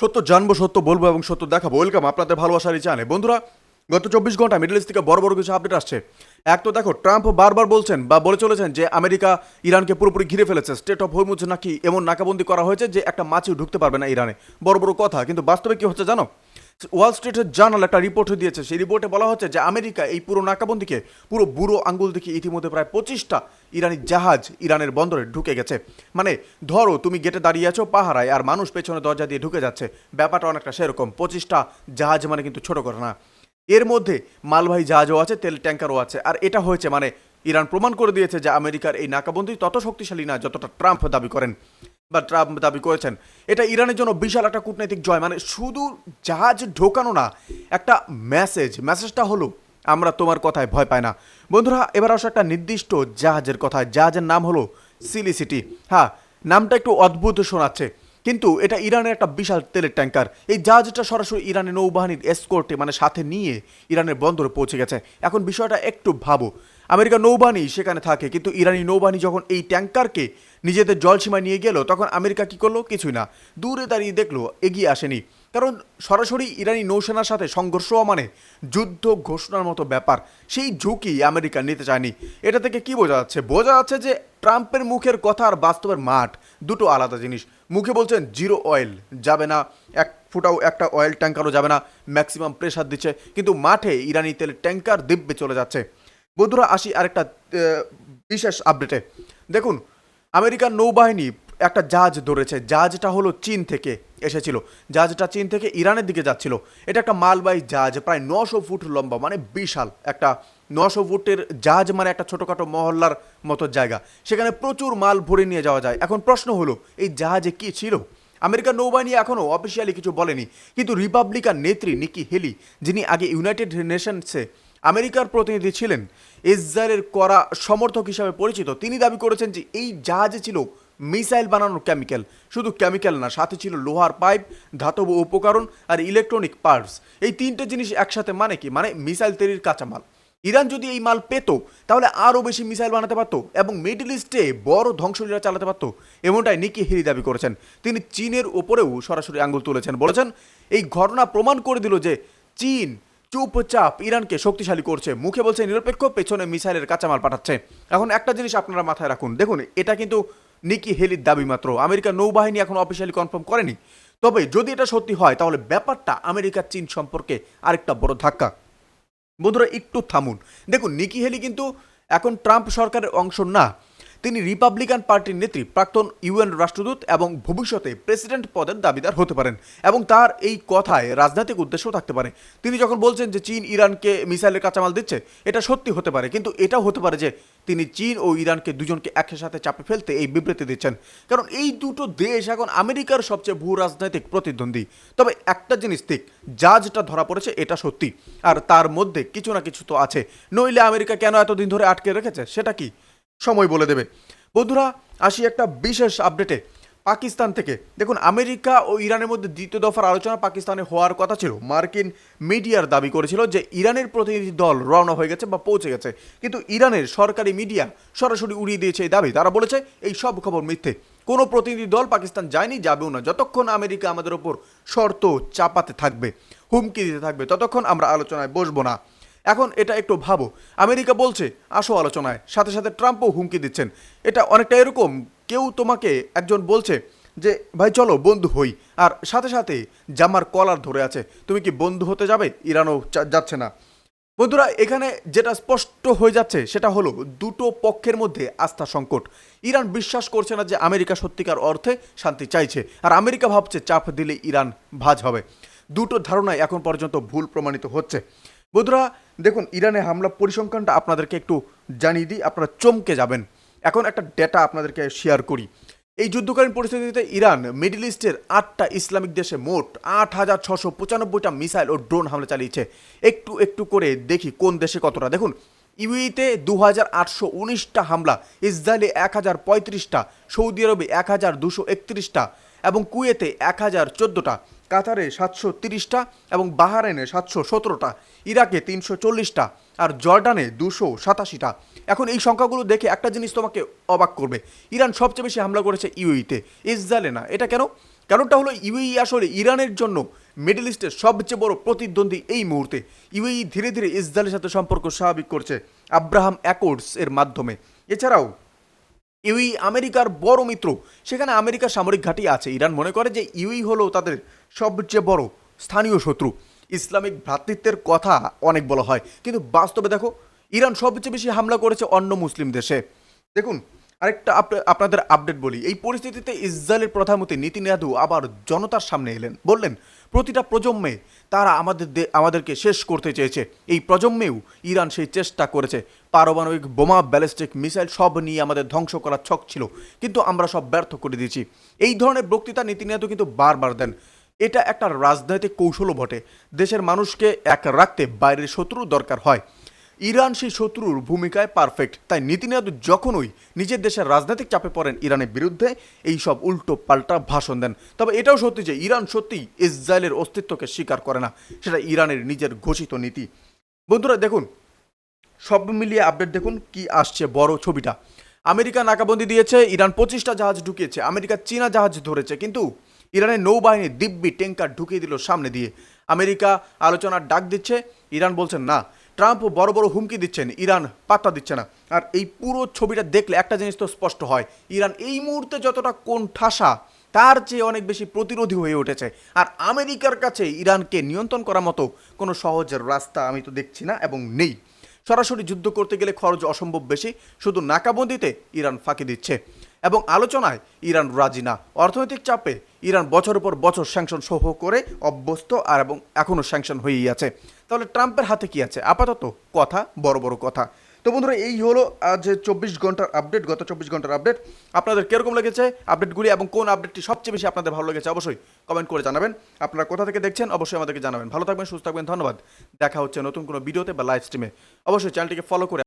সত্য জানবো, সত্য বলবো এবং সত্য দেখাবো। ওয়েলকাম আপনাদের ভালোবাসার এই চ্যানেলে। বন্ধুরা, গত 24 ঘন্টা মিডল ইস্ট থেকে বড় বড় কিছু আপডেট আসছে। এক তো দেখো, ট্রাম্প বারবার বলছেন বা বলে চলেছেন যে আমেরিকা ইরানকে পুরোপুরি ঘিরে ফেলেছে। স্টেট অফ হরমুজ নাকি এমন নাকাবন্দি করা হয়েছে যে একটা মাছিও ঢুকতে পারবে না ইরানে। বড় বড় কথা, কিন্তু বাস্তবে কি হচ্ছে জানো? ওয়াল স্ট্রিটের জার্নাল একটা রিপোর্ট দিয়েছে। সেই রিপোর্টে বলা হচ্ছে যে আমেরিকা এই পুরো নাকাবন্দিকে পুরো বুড়ো আঙ্গুল দিকে ইতিমধ্যে প্রায় 25টা ইরানি জাহাজ ইরানের বন্দরে ঢুকে গেছে। মানে ধরো তুমি গেটে দাঁড়িয়ে আছো পাহারায়, আর মানুষ পেছনে দরজা দিয়ে ঢুকে যাচ্ছে। ব্যাপারটা অনেকটা সেরকম। 25টা জাহাজ মানে কিন্তু ছোট কথা না। এর মধ্যে মালবাহী জাহাজও আছে, তেল ট্যাঙ্কারও আছে। আর এটা হয়েছে মানে ইরান প্রমাণ করে দিয়েছে যে আমেরিকার এই নাকাবন্দি তত শক্তিশালী না যতটা ট্রাম্প দাবি করেন বা ট্রাম্প দাবি করেছেন। এটা ইরানের জন্য বিশাল একটা কূটনৈতিক জয়। মানে শুধু জাহাজ ঢোকানো না, একটা মেসেজটা হলো আমরা তোমার কথায় ভয় পাই না। বন্ধুরা, এবার আসো একটা নির্দিষ্ট জাহাজের কথায়। জাহাজের নাম হলো সিলিসিটি। হ্যাঁ, নামটা একটু অদ্ভুত শোনাচ্ছে, কিন্তু এটা ইরানের একটা বিশাল তেলের ট্যাঙ্কার। এই জাহাজটা সরাসরি ইরানের নৌবাহিনীর এসকোর্টে মানে সাথে নিয়ে ইরানের বন্দরে পৌঁছে গেছে। এখন বিষয়টা একটু ভাবো, আমেরিকার নৌবাহিনী সেখানে থাকে, কিন্তু ইরানি নৌবাহিনী যখন এই ট্যাঙ্কারকে নিজেদের জলসীমায় নিয়ে গেল, তখন আমেরিকা কি করলো? কিছুই না, দূরে দাঁড়িয়ে দেখলো, এগিয়ে আসেনি। কারণ সরাসরি ইরানি নৌসেনার সাথে সংঘর্ষ মানে যুদ্ধ ঘোষণার মতো ব্যাপার। সেই ঝুঁকি আমেরিকা নিতে চায়নি। এটা থেকে কি বোঝা যাচ্ছে? বোঝা যাচ্ছে যে ট্রাম্পের মুখের কথা আর বাস্তবের মাঠ দুটো আলাদা জিনিস। মুখে বলছেন জিরো অয়েল যাবে না, এক ফুটাও একটা অয়েল ট্যাঙ্কারও যাবে না, ম্যাক্সিমাম প্রেশার দিচ্ছে, কিন্তু মাঠে ইরানি তেলের ট্যাঙ্কার দিব্যে চলে যাচ্ছে। বন্ধুরা, আসি আরেকটা বিশেষ আপডেটে। দেখুন, আমেরিকার নৌবাহিনী একটা জাহাজ ধরেছে। জাহাজটা হলো চীন থেকে এসেছিল। জাহাজটা চীন থেকে ইরানের দিকে যাচ্ছিল। এটা একটা মালবাহী জাহাজ, প্রায় 900 ফুট লম্বা, মানে বিশাল একটা 900 ফুটের জাহাজ, মানে একটা ছোটোখাটো মহল্লার মতো জায়গা। সেখানে প্রচুর মাল ভরে নিয়ে যাওয়া যায়। এখন প্রশ্ন হলো, এই জাহাজে কি ছিল? আমেরিকার নৌবাহিনী এখনও অফিসিয়ালি কিছু বলেনি, কিন্তু রিপাবলিকান নেত্রী নিকি হেলি, যিনি আগে ইউনাইটেড নেশনসে আমেরিকার প্রতিনিধি ছিলেন, ইসরায়েলের কড়া সমর্থক হিসাবে পরিচিত, তিনি দাবি করেছেন যে এই জাহাজে ছিল মিসাইল বানানোর কেমিক্যাল। শুধু কেমিক্যাল না, সাথে ছিল লোহার পাইপ, ধাতব উপকরণ আর ইলেকট্রনিক পার্টস। এই তিনটে জিনিস একসাথে মানে কি? মানে মিসাইল তৈরির কাঁচামাল। ইরান যদি এই মাল পেত, তাহলে আরও বেশি মিসাইল বানাতে পারতো এবং মিডল ইস্টে বড় ধ্বংসলীলা চালাতে পারতো। এমনটাই নিকি হেলি দাবি করেছেন। তিনি চীনের ওপরেও সরাসরি আঙুল তুলেছেন, বলেছেন এই ঘটনা প্রমাণ করে দিল যে চীন চুপচাপ ইরানকে শক্তিশালী করছে। মুখে বলছে নিরপেক্ষ, পেছনে মিসাইলের কাঁচামাল পাঠাচ্ছে। এখন একটা জিনিস আপনারা মাথায় রাখুন, দেখুন এটা কিন্তু নিকি হেলির দাবি মাত্র। আমেরিকার নৌবাহিনী এখন অফিসিয়ালি কনফার্ম করেনি। তবে যদি এটা সত্যি হয়, তাহলে ব্যাপারটা আমেরিকার চীন সম্পর্কে আরেকটা বড় ধাক্কা। বন্ধুরা, একটু থামুন। দেখুন, নিকি হেলি কিন্তু এখন ট্রাম্প সরকারের অংশ না। তিনি রিপাবলিকান পার্টির নেত্রী, প্রাক্তন ইউএন রাষ্ট্রদূত এবং ভবিষ্যতে প্রেসিডেন্ট পদের দাবিদার হতে পারেন। এবং তার এই কথায় রাজনৈতিক উদ্দেশ্যও থাকতে পারে। তিনি যখন বলছেন যে চীন ইরানকে মিসাইলের কাঁচামাল দিচ্ছে, এটা সত্যি হতে পারে, কিন্তু এটাও হতে পারে যে তিনি চীন ও ইরানকে দুজনকে একসাথে চাপে ফেলতে এই বিবৃতি দিচ্ছেন। কারণ এই দুটো দেশ এখন আমেরিকার সবচেয়ে ভূ রাজনৈতিক প্রতিদ্বন্দ্বী। তবে একটা জিনিস ঠিক, জাহাজটা ধরা পড়েছে এটা সত্যি, আর তার মধ্যে কিছু না কিছু তো আছে। নইলে আমেরিকা কেন এতদিন ধরে আটকে রেখেছে সেটা কি সময় বলে দেবে। বন্ধুরা, আসি একটা বিশেষ আপডেটে পাকিস্তান থেকে। দেখুন, আমেরিকা ও ইরানের মধ্যে দ্বিতীয় দফার আলোচনা পাকিস্তানে হওয়ার কথা ছিল। মার্কিন মিডিয়ার দাবি করেছিল যে ইরানের প্রতিনিধি দল রওনা হয়ে গেছে বা পৌঁছে গেছে, কিন্তু ইরানের সরকারি মিডিয়া সরাসরি উড়িয়ে দিয়েছে এই দাবি। তারা বলেছে এই সব খবর মিথ্যে। কোনো প্রতিনিধি দল পাকিস্তান যায়নি, যাবেও না। যতক্ষণ আমেরিকা আমাদের ওপর শর্ত চাপাতে থাকবে, হুমকি দিতে থাকবে, ততক্ষণ আমরা আলোচনায় বসবো না। এখন এটা একটু ভাবো, আমেরিকা বলছে আসো আলোচনায়, সাথে সাথে ট্রাম্পও হুমকি দিচ্ছেন। এটা অনেকটা এরকম, কেউ তোমাকে একজন বলছে যে ভাই চলো বন্ধু হই, আর সাথে সাথে জামার কলার ধরে আছে। তুমি কি বন্ধু হতে যাবে? ইরানও যাচ্ছে না। বন্ধুরা, এখানে যেটা স্পষ্ট হয়ে যাচ্ছে সেটা হলো দুটো পক্ষের মধ্যে আস্থা সংকট। ইরান বিশ্বাস করছে না যে আমেরিকা সত্যিকার অর্থে শান্তি চাইছে, আর আমেরিকা ভাবছে চাপ দিলে ইরান ভাঁজ হবে। দুটো ধারণাই এখন পর্যন্ত ভুল প্রমাণিত হচ্ছে। বন্ধুরা, দেখুন, ইরানে হামলা পরিসংখ্যানটা আপনাদেরকে একটু জানিয়ে দিই, আপনারা চমকে যাবেন। এখন একটা ডেটা আপনাদেরকে শেয়ার করি। এই যুদ্ধকালীন পরিস্থিতিতে ইরান মিডল ইস্টের 8টা ইসলামিক দেশে মোট 8,695টা মিসাইল ও ড্রোন হামলা চালিয়েছে। একটু একটু করে দেখি কোন দেশে কতটা। দেখুন, ইউএইতে 2,819টা হামলা, ইসরায়েলে 1,035টা, সৌদি আরবে 1,231টা এবং কুয়েতে 1,014টা, কাতারে 730টা এবং বাহারাইনে 717টা, ইরাকে 340টা আর জর্ডানে 287টা। এখন এই সংখ্যাগুলো দেখে একটা জিনিস তোমাকে অবাক করবে, ইরান সবচেয়ে বেশি হামলা করেছে ইউএইতে, ইসরায়েলে না। এটা কেন? কারণটা হলো ইউএই আসলে ইরানের জন্য মিডল ইস্টের সবচেয়ে বড় প্রতিদ্বন্দ্বী এই মুহূর্তে। ইউএই ধীরে ধীরে ইসরায়েলের সাথে সম্পর্ক স্বাভাবিক করছে আব্রাহাম অ্যাকর্ডস এর মাধ্যমে। এছাড়াও ইউই আমেরিকার বড় মিত্র, সেখানে আমেরিকার সামরিক ঘাঁটি আছে। ইরান মনে করে যে ইউই হলো তাদের সবচেয়ে বড় স্থানীয় শত্রু। ইসলামিক ভ্রাতৃত্বের কথা অনেক বলা হয়, কিন্তু বাস্তবে দেখো ইরান সবচেয়ে বেশি হামলা করেছে অন্য মুসলিম দেশে। দেখুন আরেকটা আপনাদের আপডেট বলি, এই পরিস্থিতিতে ইসরায়েলের প্রধানমন্ত্রী নেতানিয়াহু আবার জনতার সামনে এলেন, বললেন প্রতিটা প্রজন্মে তারা আমাদেরকে শেষ করতে চেয়েছে, এই প্রজন্মেও ইরান সেই চেষ্টা করেছে। পারমাণবিক বোমা, ব্যালিস্টিক মিসাইল সব নিয়ে আমাদের ধ্বংস করার ছক ছিল, কিন্তু আমরা সব ব্যর্থ করে দিয়েছি। এই ধরনের বক্তৃতা নেতানিয়াহু কিন্তু বারবার দেন। এটা একটা রাজনৈতিক কৌশলও বটে। দেশের মানুষকে এক রাখতে বাইরের শত্রুর দরকার হয়। ইরান সেই শত্রুর ভূমিকায় পারফেক্ট। তাই নেতানিয়াহু যখনই নিজের দেশের রাজনৈতিক চাপে পড়েন ইরানের বিরুদ্ধে এই সব উল্টো পাল্টা ভাষণ দেন। তবে এটাও সত্যি যে ইরান সত্যিই ইসরায়েলের অস্তিত্বকে স্বীকার করে না, সেটা ইরানের নিজের ঘোষিত নীতি। বন্ধুরা দেখুন, সব মিলিয়ে আপডেট দেখুন কি আসছে বড় ছবিটা। আমেরিকা নাকাবন্দি দিয়েছে, ইরান 25টা জাহাজ ঢুকিয়েছে, আমেরিকা চীনা জাহাজ ধরেছে, কিন্তু ইরানের নৌবাহিনী দিব্যি ট্যাঙ্কার ঢুকিয়ে দিল সামনে দিয়ে। আমেরিকা আলোচনার ডাক দিচ্ছে, ইরান বলছেন না। ট্রাম্প বড় বড় হুমকি দিচ্ছেন, ইরান পাত্তা দিচ্ছে না। আর এই পুরো ছবিটা দেখলে একটা জিনিস তো স্পষ্ট হয়, ইরান এই মুহূর্তে যতটা কোণঠাসা তার চেয়ে অনেক বেশি প্রতিরোধী হয়ে উঠেছে। আর আমেরিকার কাছে ইরানকে নিয়ন্ত্রণ করার মতো কোনো সহজ রাস্তা আমি তো দেখছি না এবং নেই। সরাসরি যুদ্ধ করতে গেলে খরচ অসম্ভব বেশি, শুধু নাকাবন্দিতে ইরান ফাঁকি দিচ্ছে এবং আলোচনায় ইরান রাজি না। অর্থনৈতিক চাপে ইরান বছরের পর বছর স্যাংশন সহ করে অভ্যস্ত আর এবং এখনও স্যাংশন হয়েই আছে। তাহলে ট্রাম্পের হাতে কি আছে? আপাতত কথা, বড় বড় কথা। তো বন্ধুরা এই হলো আজ 24 ঘন্টার আপডেট, গত 24 ঘন্টার আপডেট। আপনাদের কিরকম লেগেছে আপডেটগুলি এবং কোন আপডেটটি সবচেয়ে বেশি আপনাদের ভালো লেগেছে অবশ্যই কমেন্ট করে জানাবেন। আপনারা কোথা থেকে দেখছেন অবশ্যই আমাদেরকে জানাবেন। ভালো থাকবেন, সুস্থ থাকবেন, ধন্যবাদ। দেখা হচ্ছে নতুন কোনো ভিডিওতে বা লাইভ স্ট্রিমে। অবশ্যই চ্যানেলটিকে ফলো করে